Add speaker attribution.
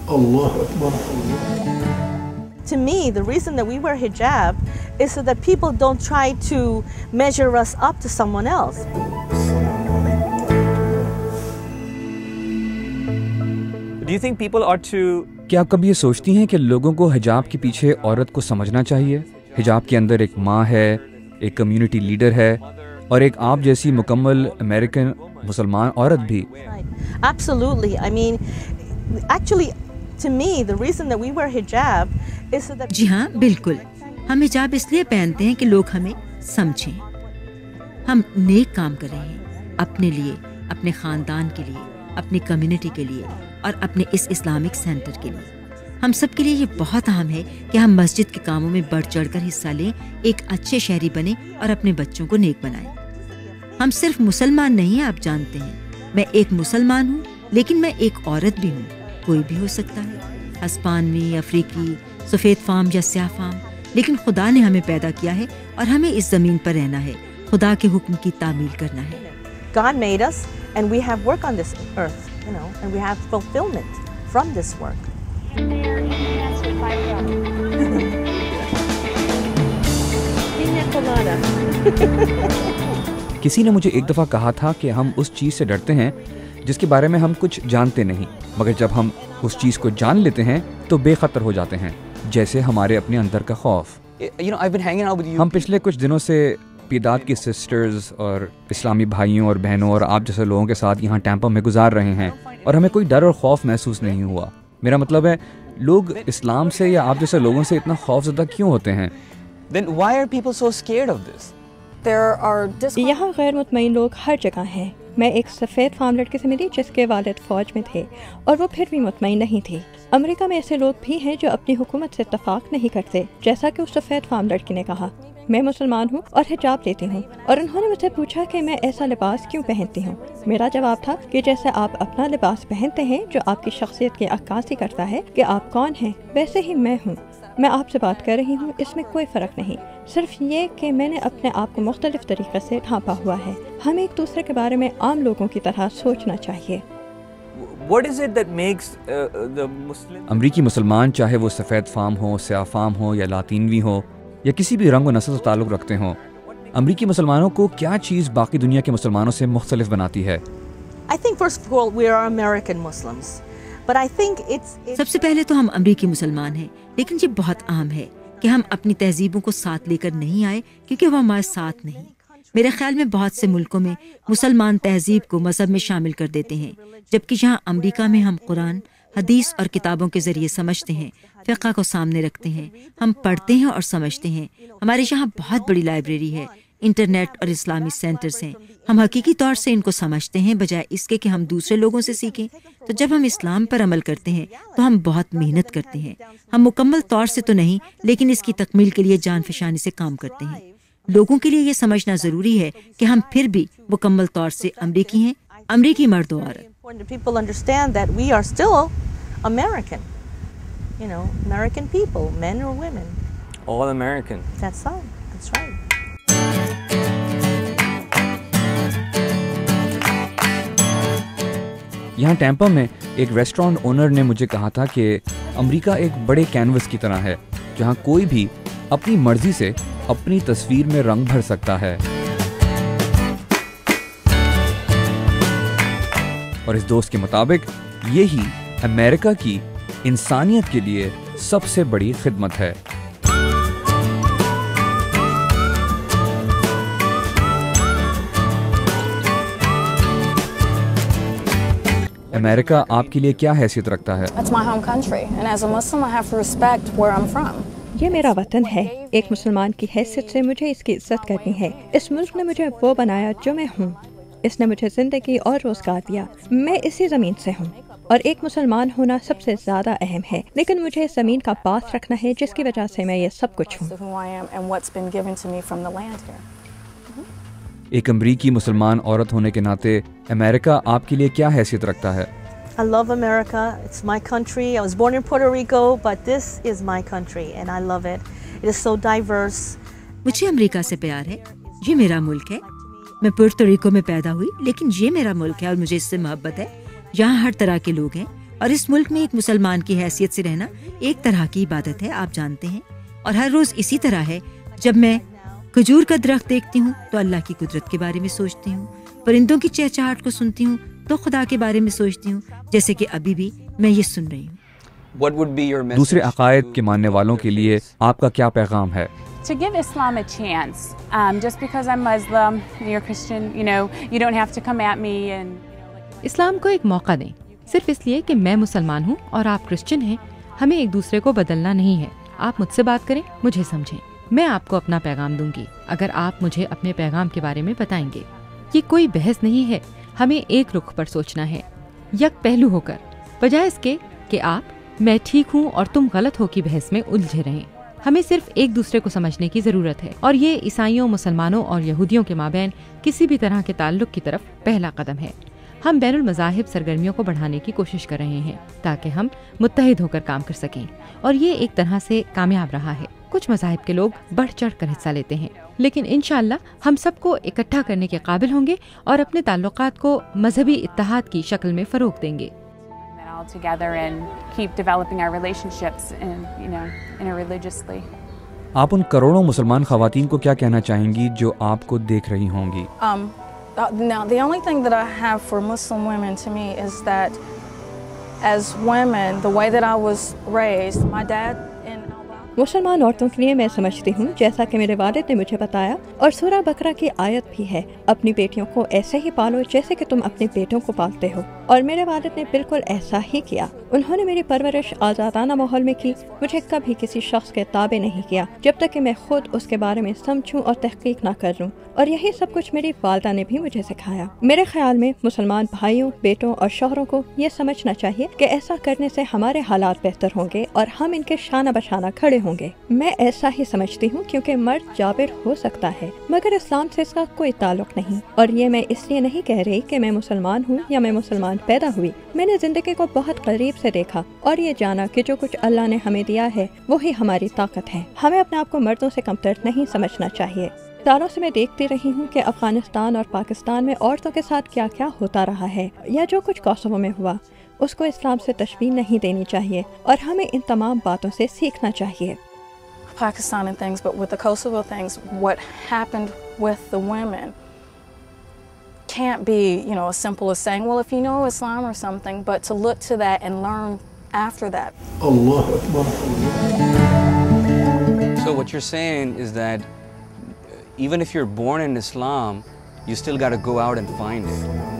Speaker 1: Allah Akbar.
Speaker 2: To me, the reason that we wear hijab is so that people don't try to measure us up to someone else.
Speaker 3: Do you think people are to
Speaker 4: کیا آپ کبھی یہ سوچتی ہیں کہ لوگوں کو حجاب کے پیچھے عورت کو سمجھنا چاہیے؟ حجاب کے اندر ایک ماں ہے، ایک کمیونٹی لیڈر ہے، اور ایک آپ جیسی مکمل امریکن مسلمان عورت بھی.
Speaker 2: Absolutely. I mean, actually, to me, the reason that we wear hijab is so that...
Speaker 5: جی ہاں بالکل، ہم حجاب اس لیے پہنتے ہیں کہ لوگ ہمیں سمجھیں. ہم نیک کام کر رہے ہیں اپنے لیے، اپنے خاندان کے لیے، اپنی کمیونٹی کے لیے اور اپنے اس اسلامک سینٹر کے لیے. ہم سب کے لیے یہ بہت اہم ہے کہ ہم مسجد کے کاموں میں بڑھ چڑھ کر حصہ لیں، ایک اچھے شہری بنیں اور اپنے بچوں کو نیک بنائیں. ہم صرف مسلمان نہیں ہیں، آپ جانتے ہیں میں ایک مسلمان ہوں، لیکن میں ایک عورت بھی ہوں. کوئی بھی ہو سکتا ہے، ہسپانوی، افریقی، سفید فام یا سیاہ فام، لیکن خدا نے ہمیں پیدا کیا ہے اور ہمیں اس زمین پر رہنا ہے، خدا کے حکم کی تعمیل کرنا ہے.
Speaker 2: God made us and we have work on this earth, you know, and we have fulfillment from this work.
Speaker 4: کسی نے مجھے ایک دفعہ کہا تھا کہ ہم اس چیز سے ڈرتے ہیں جس کے بارے میں ہم کچھ جانتے نہیں، مگر جب ہم اس چیز کو جان لیتے ہیں تو بے خطر ہو جاتے ہیں، جیسے ہمارے اپنے اندر کا خوف. ہم پچھلے کچھ دنوں سے پیداد کی سسٹرز اور اسلامی بھائیوں اور بہنوں اور آپ جیسے لوگوں کے ساتھ یہاں ٹیمپا میں گزار رہے ہیں، اور ہمیں کوئی ڈر اور خوف محسوس نہیں ہوا. میرا مطلب ہے لوگ اسلام سے یا آپ جیسے لوگوں سے اتنا خوف زدہ کیوں ہوتے ہیں؟
Speaker 3: then why are people so scared of this?
Speaker 6: یہاں غیر مطمئن لوگ ہر جگہ ہیں. میں ایک سفید فام لڑکے سے ملی جس کے والد فوج میں تھے اور وہ پھر بھی مطمئن نہیں تھی. امریکہ میں ایسے لوگ بھی ہیں جو اپنی حکومت سے اتفاق نہیں کرتے، جیسا کہ اس سفید فام لڑکی نے کہا. میں مسلمان ہوں اور حجاب لیتی ہوں، اور انہوں نے مجھ سے پوچھا کہ میں ایسا لباس کیوں پہنتی ہوں. میرا جواب تھا کہ جیسے آپ اپنا لباس پہنتے ہیں جو آپ کی شخصیت کی عکاسی کرتا ہے کہ آپ کون ہیں، ویسے ہی میں ہوں. میں آپ سے بات کر رہی ہوں، اس میں کوئی فرق نہیں، صرف یہ کہ میں نے اپنے آپ کو مختلف طریقے سے ڈھانپا ہوا ہے. ہمیں ایک دوسرے کے بارے میں عام لوگوں کی طرح سوچنا چاہیے.
Speaker 3: What is it that makes the Muslim
Speaker 4: امریکی مسلمان، چاہے وہ سفید فام ہو، سیاہ فام ہو یا لاطینوی ہو یا کسی بھی رنگ و نسل سے تعلق رکھتے ہوں، امریکی مسلمانوں کو کیا چیز باقی دنیا کے مسلمانوں سے مختلف بناتی ہے؟
Speaker 2: I think first of all we are American Muslims, but I think it's
Speaker 5: سب سے پہلے تو ہم امریکی مسلمان ہیں، لیکن یہ بہت عام ہے کہ ہم اپنی تہذیبوں کو ساتھ لے کر نہیں آئے کیونکہ وہ ہمارے ساتھ نہیں. میرے خیال میں بہت سے ملکوں میں مسلمان تہذیب کو مذہب میں شامل کر دیتے ہیں، جبکہ یہاں امریکہ میں ہم قرآن، حدیث اور کتابوں کے ذریعے سمجھتے ہیں، فقہ کو سامنے رکھتے ہیں، ہم پڑھتے ہیں اور سمجھتے ہیں. ہمارے یہاں بہت بڑی لائبریری ہے، انٹرنیٹ اور اسلامی سینٹرز ہیں. ہم حقیقی طور سے ان کو سمجھتے ہیں بجائے اس کے کہ ہم دوسرے لوگوں سے سیکھیں. تو جب ہم اسلام پر عمل کرتے ہیں تو ہم بہت محنت کرتے ہیں. ہم مکمل طور سے تو نہیں، لیکن اس کی تکمیل کے لیے جان فشانی سے کام کرتے ہیں. لوگوں کے لیے یہ سمجھنا ضروری ہے کہ ہم پھر بھی مکمل طور سے امریکی ہیں، امریکی مرد و عورت.
Speaker 2: people understand that we are still American, you know, American people, men or women.
Speaker 3: all American?
Speaker 2: That's all. That's right.
Speaker 4: یہاں ٹیمپا میں ایک ریسٹورانٹ اونر نے مجھے کہا تھا کہ امریکہ ایک بڑے کینوس کی طرح ہے جہاں کوئی بھی اپنی مرضی سے اپنی تصویر میں رنگ بھر سکتا ہے. اور اس دوست کے مطابق یہی امریکہ کی انسانیت کے لیے سب سے بڑی خدمت ہے. امریکہ آپ کے لیے کیا حیثیت رکھتا ہے؟
Speaker 7: It's my home country, and as a Muslim, I have to respect where I'm from.
Speaker 6: یہ میرا وطن ہے. ایک مسلمان کی حیثیت سے مجھے اس کی عزت کرنی ہے. اس ملک نے مجھے وہ بنایا جو میں ہوں. اس نے مجھے زندگی اور روزگار دیا. میں اسی زمین سے ہوں اور ایک مسلمان ہونا سب سے زیادہ اہم ہے، لیکن مجھے اس زمین کا پاس رکھنا ہے جس کی وجہ سے میں یہ سب کچھ ہوں.
Speaker 7: Who I am and what's been given to me from the land here.
Speaker 4: ایک امریکی مسلمان عورت ہونے کے ناطے امریکہ آپ کے لیے کیا حیثیت رکھتا ہے؟
Speaker 2: I love America. It's my country. I was born in Puerto Rico, but this is my country and I love it. It is so diverse.
Speaker 5: مجھے امریکہ سے پیار ہے. یہ میرا ملک ہے. میں پورٹو ریکو میں پیدا ہوئی، لیکن یہ میرا ملک ہے اور مجھے اس سے محبت ہے. یہاں ہر طرح کے لوگ ہیں. اور اس ملک میں ایک مسلمان کی حیثیت سے رہنا ایک طرح کی عبادت ہے، آپ جانتے ہیں. اور ہر روز اسی طرح ہے. جب میں کھجور کا درخت دیکھتی ہوں تو اللہ کی قدرت کے بارے میں سوچتی ہوں، پرندوں کی چہچہاہٹ کو سنتی ہوں تو خدا کے بارے میں سوچتی ہوں، جیسے کہ ابھی بھی میں یہ سن رہی ہوں.
Speaker 4: دوسرے عقائد کے ماننے والوں کے لیے آپ کا کیا پیغام ہے؟
Speaker 1: To give Islam a chance. Just because I'm Muslim, you're Christian, you don't have to come at me and
Speaker 8: اسلام کو ایک موقع دیں. صرف اس لیے کہ میں مسلمان ہوں اور آپ کرسچن ہیں، ہمیں ایک دوسرے کو بدلنا نہیں ہے. آپ مجھ سے بات کریں، مجھے سمجھیں، میں آپ کو اپنا پیغام دوں گی اگر آپ مجھے اپنے پیغام کے بارے میں بتائیں گے. یہ کوئی بحث نہیں ہے، ہمیں ایک رخ پر سوچنا ہے، یک پہلو ہو کر، بجائے اس کے کہ آپ میں ٹھیک ہوں اور تم غلط ہو کی بحث میں الجھے رہیں. ہمیں صرف ایک دوسرے کو سمجھنے کی ضرورت ہے، اور یہ عیسائیوں، مسلمانوں اور یہودیوں کے مابین کسی بھی طرح کے تعلق کی طرف پہلا قدم ہے. ہم بین المذاہب سرگرمیوں کو بڑھانے کی کوشش کر رہے ہیں تاکہ ہم متحد ہو کر کام کر سکیں، اور یہ ایک طرح سے کامیاب رہا ہے. کچھ مذاہب کے لوگ بڑھ چڑھ کر حصہ لیتے ہیں، لیکن انشاءاللہ ہم سب کو اکٹھا کرنے کے قابل ہوں گے اور اپنے تعلقات کو مذہبی اتحاد کی شکل میں فروغ دیں گے.
Speaker 1: all together and keep developing our relationships interreligiously.
Speaker 4: آپ ان کروڑوں مسلمان خواتین کو کیا کہنا چاہیں گی جو آپ کو دیکھ رہی ہوں گی؟
Speaker 7: Now, the only thing that I have for Muslim women to me is that as women, the way that I was raised, my dad in
Speaker 6: مسلمان عورتوں کے لیے میں سمجھتی ہوں جیسا کہ میرے والد نے مجھے بتایا، اور سورہ بقرہ کی آیت بھی ہے، اپنی بیٹیوں کو ایسے ہی پالو جیسے کہ تم اپنے بیٹوں کو پالتے ہو. اور میرے والد نے بالکل ایسا ہی کیا. انہوں نے میری پرورش آزادانہ ماحول میں کی، مجھے کبھی کسی شخص کے تابع نہیں کیا جب تک کہ میں خود اس کے بارے میں سمجھوں اور تحقیق نہ کر لوں. اور یہی سب کچھ میری والدہ نے بھی مجھے سکھایا. میرے خیال میں مسلمان بھائیوں، بیٹوں اور شوہروں کو یہ سمجھنا چاہیے کہ ایسا کرنے سے ہمارے حالات بہتر ہوں گے اور ہم ان کے شانہ بشانہ کھڑے ہوں گے. میں ایسا ہی سمجھتی ہوں کیونکہ مرد جابر ہو سکتا ہے مگر اسلام سے اس کا کوئی تعلق نہیں. اور یہ میں اس لیے نہیں کہہ رہی کہ میں مسلمان ہوں یا میں مسلمان پیدا ہوئی. میں نے زندگی کو بہت قریب سے دیکھا اور یہ جانا کہ جو کچھ اللہ نے ہمیں دیا ہے وہی ہماری طاقت ہے. ہمیں اپنے آپ کو مردوں سے کمتر نہیں سمجھنا چاہیے. سالوں سے میں دیکھتی رہی ہوں کہ افغانستان اور پاکستان میں عورتوں کے ساتھ کیا کیا ہوتا رہا ہے، یا جو کچھ کوسوو میں ہوا، اس کو اسلام سے تشبیہ نہیں دینی چاہیے اور ہمیں ان تمام باتوں سے سیکھنا چاہیے.
Speaker 7: Pakistan and things, but with the Kosovo things, what happened with the women can't be, as simple as saying, well, if you know Islam or something, but to look to that and learn after that.
Speaker 9: Allahu Akbar.
Speaker 3: So what you're saying is that even if you're born in Islam, you still got to go out and find it.